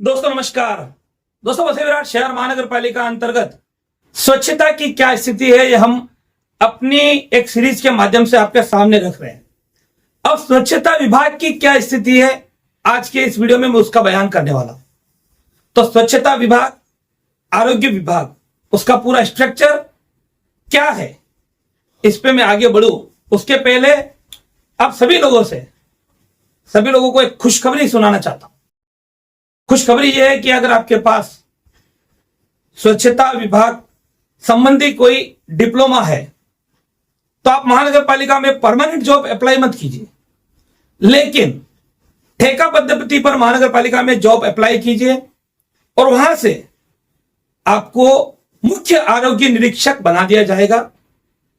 दोस्तों नमस्कार। दोस्तों वसई विराट शहर महानगर पालिका अंतर्गत स्वच्छता की क्या स्थिति है, ये हम अपनी एक सीरीज के माध्यम से आपके सामने रख रहे हैं। अब स्वच्छता विभाग की क्या स्थिति है, आज के इस वीडियो में मैं उसका बयान करने वाला हूं। तो स्वच्छता विभाग, आरोग्य विभाग, उसका पूरा स्ट्रक्चर क्या है, इस पे मैं आगे बढ़ूं उसके पहले आप सभी लोगों को एक खुशखबरी सुनाना चाहता हूं। खुशखबरी यह है कि अगर आपके पास स्वच्छता विभाग संबंधी कोई डिप्लोमा है तो आप महानगर पालिका में परमानेंट जॉब अप्लाई मत कीजिए, लेकिन ठेका पद्धति पर महानगर पालिका में जॉब अप्लाई कीजिए और वहां से आपको मुख्य आरोग्य निरीक्षक बना दिया जाएगा।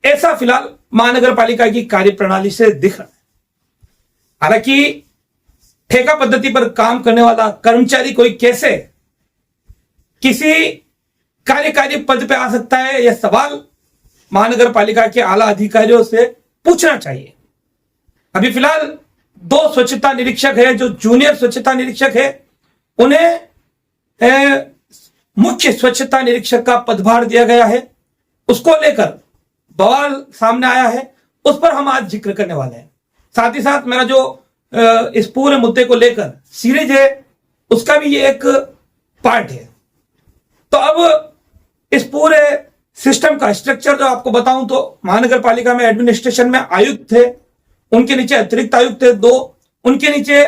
ऐसा फिलहाल महानगर पालिका की कार्यप्रणाली से दिख रहा है। हालांकि ठेका पद्धति पर काम करने वाला कर्मचारी कोई कैसे किसी कार्यकारी पद पे आ सकता है, यह सवाल महानगर पालिका के आला अधिकारियों से पूछना चाहिए। अभी फिलहाल 2 स्वच्छता निरीक्षक है, जो जूनियर स्वच्छता निरीक्षक है उन्हें मुख्य स्वच्छता निरीक्षक का पदभार दिया गया है। उसको लेकर बवाल सामने आया है, उस पर हम आज जिक्र करने वाले हैं। साथ ही साथ मेरा जो इस पूरे मुद्दे को लेकर सीरीज है, उसका भी ये एक पार्ट है। तो अब इस पूरे सिस्टम का स्ट्रक्चर जो आपको बताऊं तो महानगर पालिका में एडमिनिस्ट्रेशन में आयुक्त थे, उनके नीचे अतिरिक्त आयुक्त थे 2, उनके नीचे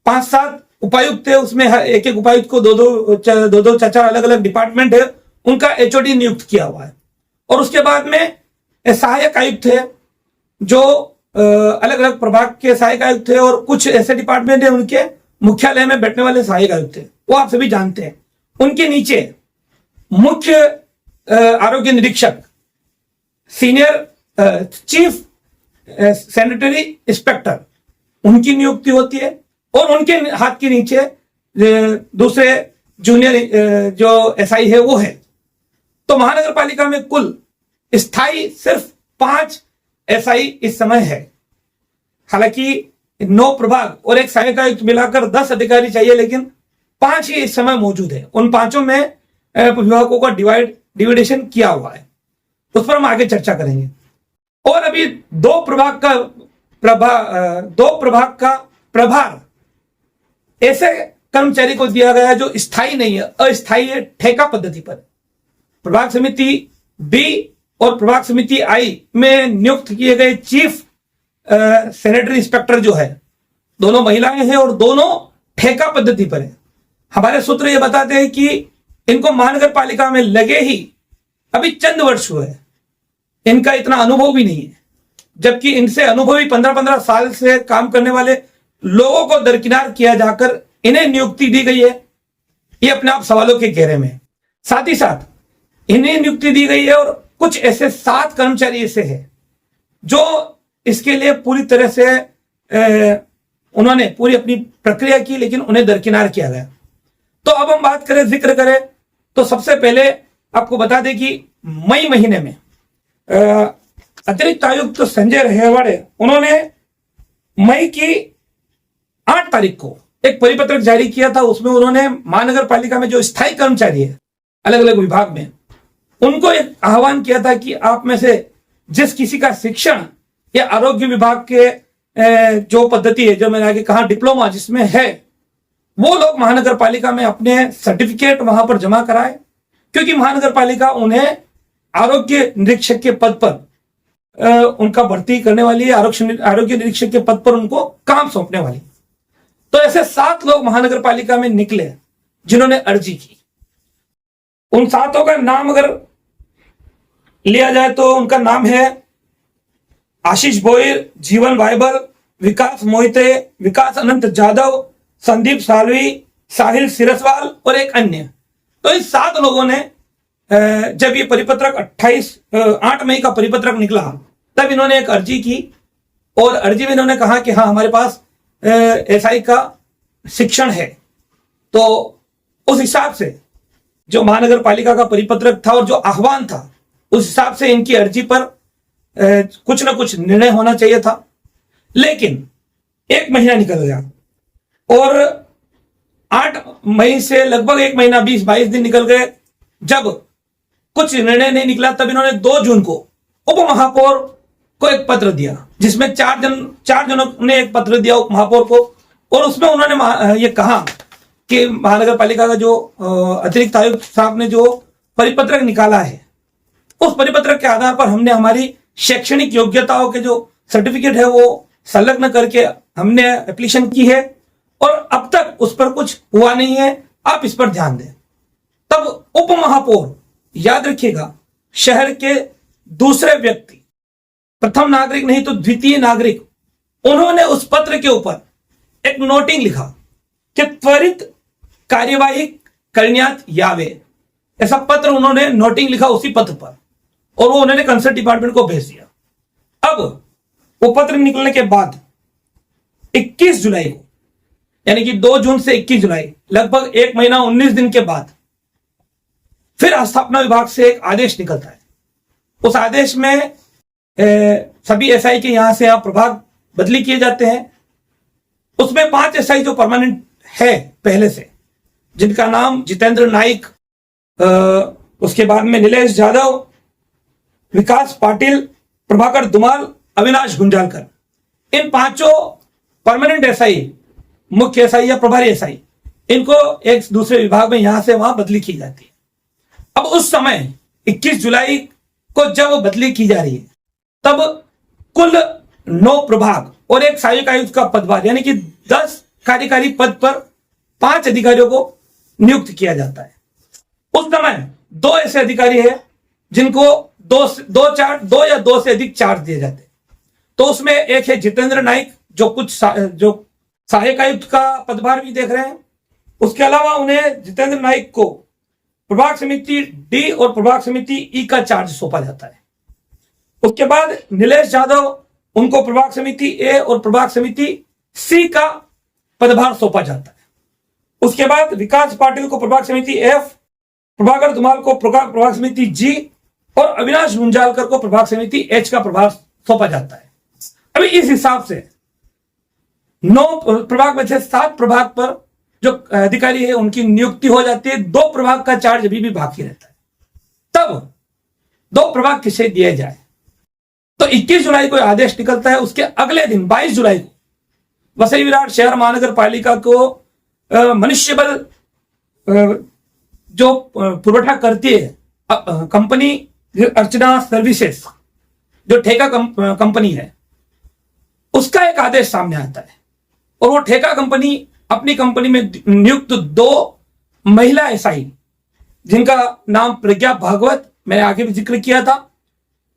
5-7 उपायुक्त थे। उसमें एक उपायुक्त को दो 4 अलग अलग डिपार्टमेंट है, उनका एचओडी नियुक्त किया हुआ है। और उसके बाद में सहायक आयुक्त थे, जो अलग अलग प्रभाग के सहायक आयुक्त थे, और कुछ ऐसे डिपार्टमेंट है उनके मुख्यालय में बैठने वाले सहायक आयुक्त थे, वो आप सभी जानते हैं। उनके नीचे मुख्य आरोग्य निरीक्षक, सीनियर चीफ सैनिटरी इंस्पेक्टर, उनकी नियुक्ति होती है। और उनके हाथ के नीचे दूसरे जूनियर जो एसआई है वो है। तो महानगर पालिका में कुल स्थायी सिर्फ 5 एसआई इस समय है। हालांकि 9 प्रभाग और एक सहायक आयुक्त मिलाकर 10 अधिकारी चाहिए, लेकिन 5 ही इस समय मौजूद है। उन 5 में विभागों का डिवाइडेशन किया हुआ है, उस पर हम आगे चर्चा करेंगे। और अभी 2 प्रभाग का प्रभार ऐसे कर्मचारी को दिया गया है जो स्थायी नहीं है, अस्थायी है, ठेका पद्धति पर। प्रभाग समिति बी और प्रभाग समिति आई में नियुक्त किए गए चीफ सैनिटरी इंस्पेक्टर जो है, दोनों महिलाएं हैं और दोनों ठेका पद्धति पर है। हमारे सूत्र ये बताते हैं कि इनको महानगर पालिका में लगे ही अभी चंद वर्ष हुए हैं, इनका इतना अनुभव भी नहीं है, जबकि इनसे अनुभवी 15-15 साल से काम करने वाले लोगों को दरकिनार किया जाकर इन्हें नियुक्ति दी गई है। ये अपने आप सवालों के घेरे में। साथ ही साथ इन्हें नियुक्ति दी गई है और कुछ ऐसे 7 कर्मचारी ऐसे हैं जो इसके लिए पूरी तरह से उन्होंने पूरी अपनी प्रक्रिया की, लेकिन उन्हें दरकिनार किया गया। तो अब हम बात करें, जिक्र करें, तो सबसे पहले आपको बता दें कि मई महीने में अतिरिक्त आयुक्त संजय रहेवाड़े, उन्होंने मई की 8 तारीख को एक परिपत्रक जारी किया था। उसमें उन्होंने महानगर पालिका में जो स्थायी कर्मचारी है अलग अलग विभाग में, उनको एक आह्वान किया था कि आप में से जिस किसी का शिक्षण या आरोग्य विभाग के जो पद्धति है, जो मैंने आगे कहा डिप्लोमा जिसमें है, वो लोग महानगर पालिका में अपने सर्टिफिकेट वहां पर जमा कराए, क्योंकि महानगर पालिका उन्हें आरोग्य निरीक्षक के पद पर उनका भर्ती करने वाली है, आरोग्य निरीक्षक के पद पर उनको काम सौंपने वाली। तो ऐसे 7 लोग महानगर पालिका में निकले जिन्होंने अर्जी की। उन 7 का नाम अगर लिया जाए तो उनका नाम है आशीष बोईर, जीवन वाइबल, विकास मोहिते, विकास अनंत जाधव, संदीप सालवी, साहिल सिरसवाल और एक अन्य। तो इस 7 लोगों ने जब ये परिपत्रक 8 मई का परिपत्रक निकला, तब इन्होंने एक अर्जी की और अर्जी में इन्होंने कहा कि हाँ, हमारे पास एसआई का शिक्षण है। तो उस हिसाब से जो महानगर पालिका का परिपत्रक था और जो आह्वान था, उस हिसाब से इनकी अर्जी पर कुछ ना कुछ निर्णय होना चाहिए था। लेकिन 1 महीना निकल गया और 8 मई से लगभग 1 महीना 20-22 दिन निकल गए। जब कुछ निर्णय नहीं निकला तब इन्होंने 2 जून को उप महापौर को एक पत्र दिया, जिसमें 4 जनों ने एक पत्र दिया उप महापौर को, और उसमें उन्होंने ये कहा कि महानगर पालिका का जो अतिरिक्त आयुक्त साहब ने जो परिपत्रक निकाला है, उस परिपत्रक के आधार पर हमने हमारी शैक्षणिक योग्यताओं के जो सर्टिफिकेट है वो संलग्न करके हमने एप्लीकेशन की है, और अब तक उस पर कुछ हुआ नहीं है, आप इस पर ध्यान दें। तब उप महापौर, याद रखिएगा, शहर के दूसरे व्यक्ति, प्रथम नागरिक नहीं तो द्वितीय नागरिक, उन्होंने उस पत्र के ऊपर एक नोटिंग लिखा कि त्वरित कार्यवाही करण्यात यावे, ऐसा पत्र उन्होंने नोटिंग लिखा उसी पत्र पर, और वो उन्होंने कंसर्न डिपार्टमेंट को भेज दिया। अब वो पत्र निकलने के बाद 21 जुलाई को, यानी कि 2 जून से 21 जुलाई, लगभग 1 महीना 19 दिन के बाद फिर स्थापना विभाग से एक आदेश निकलता है। उस आदेश में सभी एसआई के यहां से प्रभाग बदली किए जाते हैं। उसमें 5 एसआई जो परमानेंट है पहले से, जिनका नाम जितेंद्र नाइक, उसके बाद में नीलेश यादव, विकास पाटिल, प्रभाकर धुमाल, अविनाश गुंजालकर, इन 5 परमानेंट एसआई, मुख्य एसआई या प्रभारी एसआई, इनको एक दूसरे विभाग में यहां से वहां बदली की जाती है। अब उस समय 21 जुलाई को जब बदली की जा रही है, तब कुल 9 प्रभाग और एक सहायक आयुक्त का पदभार, यानी कि 10 कार्यकारी पद पर 5 अधिकारियों को नियुक्त किया जाता है। उस समय 2 ऐसे अधिकारी हैं जिनको 2 या 2 से अधिक चार्ज दिए जाते हैं। तो उसमें एक है जितेंद्र नाइक, जो सहायक आयुक्त का पदभार भी देख रहे हैं। उसके अलावा उन्हें जितेंद्र नाइक को प्रभाग समिति डी और प्रभाग समिति ई का चार्ज सौंपा जाता है। उसके बाद नीलेश यादव, उनको प्रभाग समिति ए और प्रभाग समिति सी का पदभार सौंपा जाता है। उसके बाद विकास पाटिल को प्रभाग समिति एफ, प्रभाकर धुमाल को प्रभाग समिति जी और अविनाश गुंजालकर को प्रभाग समिति एच का प्रभार सौंपा जाता है। अभी इस हिसाब से 9 प्रभाग में से 7 प्रभाग पर जो अधिकारी है उनकी नियुक्ति हो जाती है। 2 प्रभाग का चार्ज अभी भी बाकी रहता है। तब 2 प्रभाग किसे दिए जाए, तो 21 जुलाई को आदेश निकलता है। उसके अगले दिन 22 जुलाई को वसई विराट शहर महानगर पालिका को मनुष्यबल जो पुरवठा करती है कंपनी अर्चना सर्विसेज, जो ठेका कंपनी है, उसका एक आदेश सामने आता है। और वो ठेका कंपनी अपनी कंपनी में नियुक्त 2 महिला एसआई, जिनका नाम प्रज्ञा भागवत, मैंने आगे भी जिक्र किया था,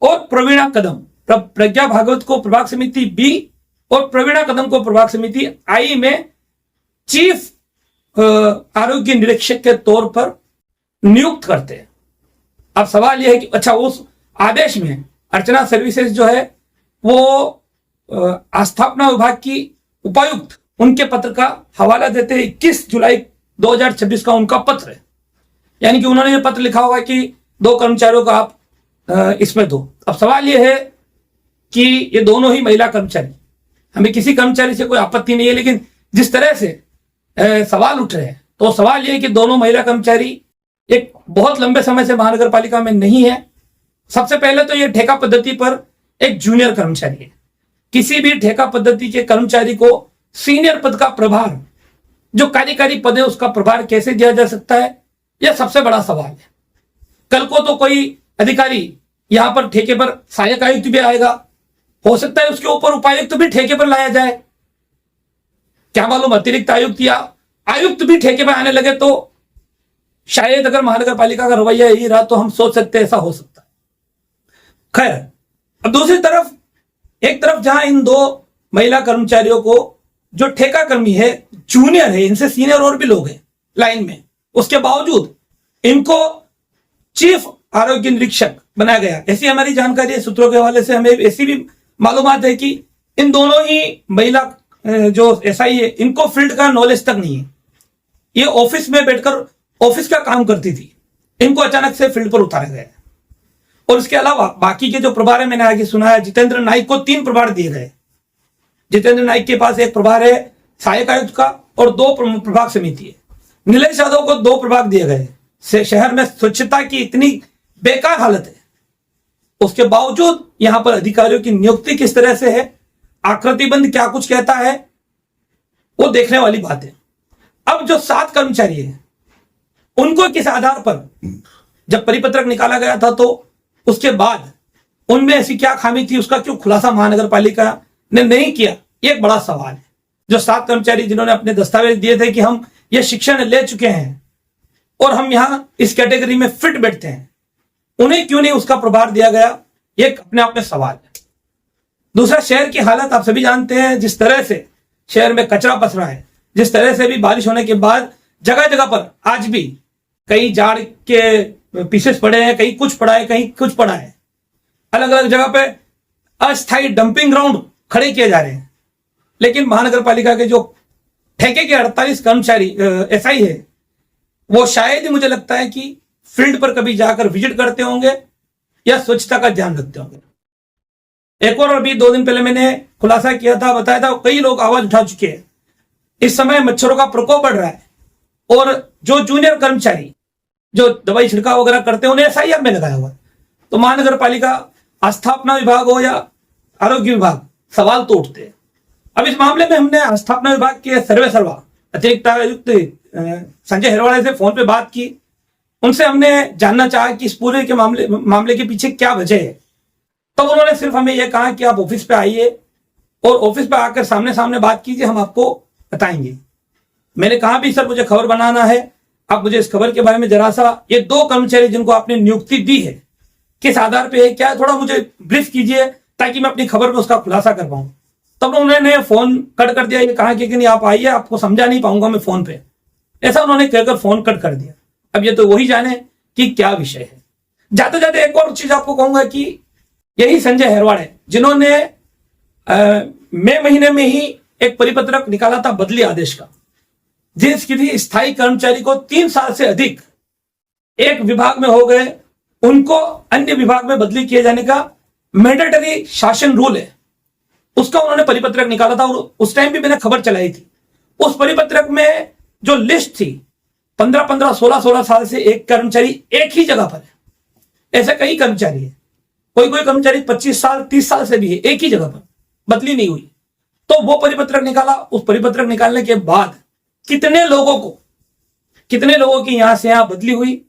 और प्रवीणा कदम, प्रज्ञा भागवत को प्रभाग समिति बी और प्रवीणा कदम को प्रभाग समिति आई में चीफ आरोग्य निरीक्षक के तौर पर नियुक्त करते हैं। अब सवाल यह है कि अच्छा, उस आदेश में अर्चना सर्विसेज जो है वो स्थापना विभाग की उपायुक्त, उनके पत्र का हवाला देते हैं। 21 जुलाई 2026 का उनका पत्र है, यानी कि उन्होंने ये पत्र लिखा होगा कि 2 कर्मचारियों को आप इसमें दो। अब सवाल यह है कि ये दोनों ही महिला कर्मचारी, हमें किसी कर्मचारी से कोई आपत्ति नहीं है, लेकिन जिस तरह से सवाल उठ रहे हैं, तो सवाल यह है कि दोनों महिला कर्मचारी एक बहुत लंबे समय से महानगर पालिका में नहीं है। सबसे पहले तो ये ठेका पद्धति पर एक जूनियर कर्मचारी है। किसी भी ठेका पद्धति के कर्मचारी को सीनियर पद का प्रभार, जो कार्यकारी पद है, उसका प्रभार कैसे दिया जा सकता है, यह सबसे बड़ा सवाल है। कल को तो कोई अधिकारी यहां पर ठेके पर सहायक आयुक्त भी आएगा, हो सकता है उसके ऊपर उपायुक्त भी ठेके पर लाया जाए, क्या मालूम अतिरिक्त आयुक्त या आयुक्त भी ठेके पर आने लगे, तो शायद अगर महानगर पालिका का रवैया यही रहा तो हम सोच सकते हैं ऐसा हो सकता है। खैर, अब दूसरी तरफ, एक तरफ जहां इन 2 महिला कर्मचारियों को, जो ठेका कर्मी है, जूनियर है, इनसे सीनियर और भी लोग हैं लाइन में, उसके बावजूद इनको चीफ आरोग्य निरीक्षक बनाया गया। ऐसी हमारी जानकारी है, सूत्रों के हवाले से हमें ऐसी भी मालूमात है कि इन दोनों ही महिला जो एसआई है, इनको फील्ड का नॉलेज तक नहीं है। ये ऑफिस में बैठकर ऑफिस का काम करती थी, इनको अचानक से फील्ड पर उतारा गया। और इसके अलावा बाकी के जो प्रभार है, मैंने आगे सुना है, जितेंद्र नाइक को 3 प्रभार दिए गए। जितेंद्र नाइक के पास एक प्रभार है सहायक आयुक्त का और 2 प्रभाग समिति है। नीलेश यादव को 2 प्रभाग दिए गए। शहर में स्वच्छता की इतनी बेकार हालत है, उसके बावजूद यहां पर अधिकारियों की नियुक्ति किस तरह से है, आकृतिबंध क्या कुछ कहता है, वो देखने वाली बात है। अब जो 7 कर्मचारी है उनको किस आधार पर जब परिपत्रक निकाला गया था तो उसके बाद उनमें ऐसी क्या खामी थी, उसका क्यों खुलासा महानगर पालिका ने नहीं किया, ये एक बड़ा सवाल है। जो 7 कर्मचारी जिन्होंने अपने दस्तावेज दिए थे कि हम ये शिक्षण ले चुके हैं और हम यहां इस कैटेगरी में फिट बैठते हैं, उन्हें क्यों नहीं उसका प्रभार दिया गया, ये अपने आप में सवाल है। दूसरा, शहर की हालत आप सभी जानते हैं, जिस तरह से शहर में कचरा पसरा है, जिस तरह से भी बारिश होने के बाद जगह जगह पर आज भी कहीं जाड़ के पीसेस पड़े हैं, कहीं कुछ पड़ा है, कहीं कुछ पड़ा है। अलग अलग जगह पे अस्थायी डंपिंग ग्राउंड खड़े किए जा रहे हैं। लेकिन महानगर पालिका के जो ठेके के 48 कर्मचारी एसआई है, वो शायद ही मुझे लगता है कि फील्ड पर कभी जाकर विजिट करते होंगे या स्वच्छता का ध्यान रखते होंगे। एक और अभी 2 दिन पहले मैंने खुलासा किया था, बताया था, कई लोग आवाज उठा चुके हैं। इस समय मच्छरों का प्रकोप बढ़ रहा है और जो जूनियर कर्मचारी जो दवाई छिड़काव वगैरह करते हैं उन्हें एसआईआर में लगाया हुआ है। तो महानगर पालिका आस्थापना विभाग हो या आरोग्य विभाग, सवाल तो उठते हैं। अब इस मामले में हमने आस्थापना विभाग के सर्वे सर्वा अतिरिक्त आयुक्त संजय हेरवाड़े से फोन पे बात की। उनसे हमने जानना चाहा कि इस पूरे के मामले के पीछे क्या वजह है। तब उन्होंने सिर्फ हमें यह कहा कि आप ऑफिस पे आइए और ऑफिस पे आकर सामने सामने बात कीजिए, हम आपको बताएंगे। मैंने कहा भी सर मुझे खबर बनाना है, आप मुझे इस खबर के बारे में जरा सा, ये 2 कर्मचारी जिनको आपने नियुक्ति दी है किस आधार पे है, क्या थोड़ा मुझे ब्रीफ कीजिए ताकि मैं अपनी खबर में उसका खुलासा कर पाऊं। तब उन्होंने फोन कट कर दिया, ये कहा कि नहीं आप आइए, आपको समझा नहीं पाऊंगा मैं फोन पे, ऐसा उन्होंने कहकर फोन कट कर दिया। अब ये तो वही जाने कि क्या विषय है। जाते जाते एक और चीज आपको कहूंगा कि यही संजय हेरवाड़े जिन्होंने मई महीने में ही एक परिपत्रक निकाला था बदली आदेश का, जिसकी स्थायी कर्मचारी को 3 साल से अधिक एक विभाग में हो गए, उनको अन्य विभाग में बदली किए जाने का मैंडेटरी शासन रूल है, उसका उन्होंने परिपत्रक निकाला था। और उस टाइम भी मैंने खबर चलाई थी। उस परिपत्रक में जो लिस्ट थी 15-15, 16-16 साल से एक कर्मचारी एक ही जगह पर है। ऐसे कई कर्मचारी है, कोई कर्मचारी 25 साल 30 साल से भी है, एक ही जगह पर बदली नहीं हुई। तो वो परिपत्रक निकाला। उस परिपत्रक निकालने के बाद कितने लोगों की यहां से यहां बदली हुई,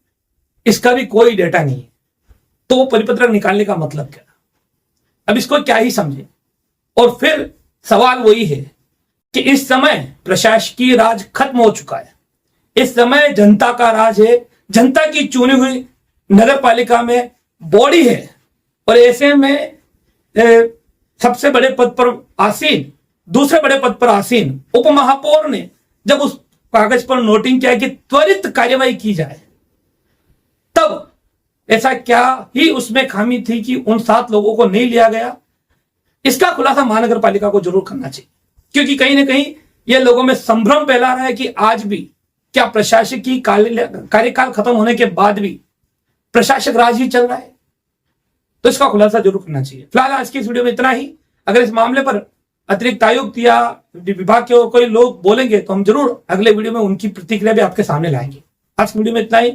इसका भी कोई डेटा नहीं है। तो वो परिपत्रक निकालने का मतलब क्या? अब इसको क्या ही समझे। और फिर सवाल वही है कि इस समय प्रशासकीय राज खत्म हो चुका है, इस समय जनता का राज है, जनता की चुनी हुई नगर पालिका में बॉडी है। और ऐसे में सबसे बड़े पद पर आसीन, दूसरे बड़े पद पर आसीन उप महापौर ने जब उस कागज पर नोटिंग किया कि त्वरित कार्यवाही की जाए, तब ऐसा क्या ही उसमें खामी थी कि उन 7 लोगों को नहीं लिया गया। इसका खुलासा महानगर पालिका को जरूर करना चाहिए, क्योंकि कहीं ना कहीं यह लोगों में संभ्रम फैला रहा है कि आज भी क्या प्रशासकीय कार्यकाल खत्म होने के बाद भी प्रशासक राज ही चल रहा है। तो इसका खुलासा जरूर करना चाहिए। फिलहाल आज की इस वीडियो में इतना ही। अगर इस मामले पर अतिरिक्त आयुक्त या विभाग के कोई लोग बोलेंगे तो हम जरूर अगले वीडियो में उनकी प्रतिक्रिया भी आपके सामने लाएंगे। आज की वीडियो में इतना ही।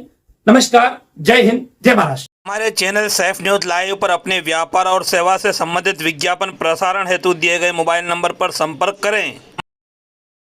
नमस्कार, जय हिंद, जय महाराष्ट्र। हमारे चैनल सैफ न्यूज लाइव पर अपने व्यापार और सेवा से संबंधित विज्ञापन प्रसारण हेतु दिए गए मोबाइल नंबर पर संपर्क करें।